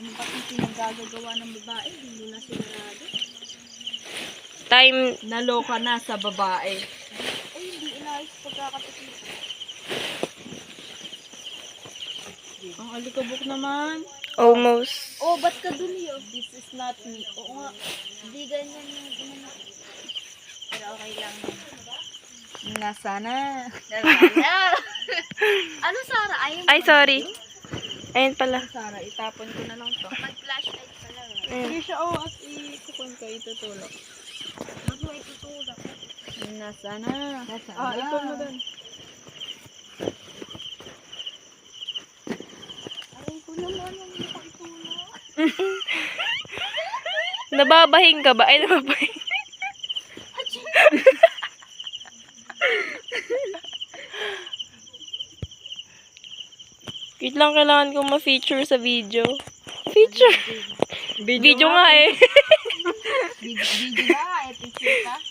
Ano ba kung pinagagagawa ng babae? Hindi na sigurado. Time. Naloka na sa babae. Ay, hindi inayos pagkakatapos. Ang alikabok naman. Almost. Oh, ba't ka dun yun? This is not me. Oo nga. Hindi ganyan yung ano. Pero okay lang. Nasa na. Ano, Sarah? Ayaw mo Ay, sorry. Ayun pala. Sarah, itapon ko na lang to. Mag-flashlight pala. Sige siya, at ikukun ko, itutulak. Ba't mo itutulak? Nasa na. Ikon mo dun. Aray ko naman, ang itutulak. Nababahing ka ba? Ay, nababahing. Wait lang, kailangan kong ma-feature sa video. Feature? Video nga eh. Video ba? Picture ka?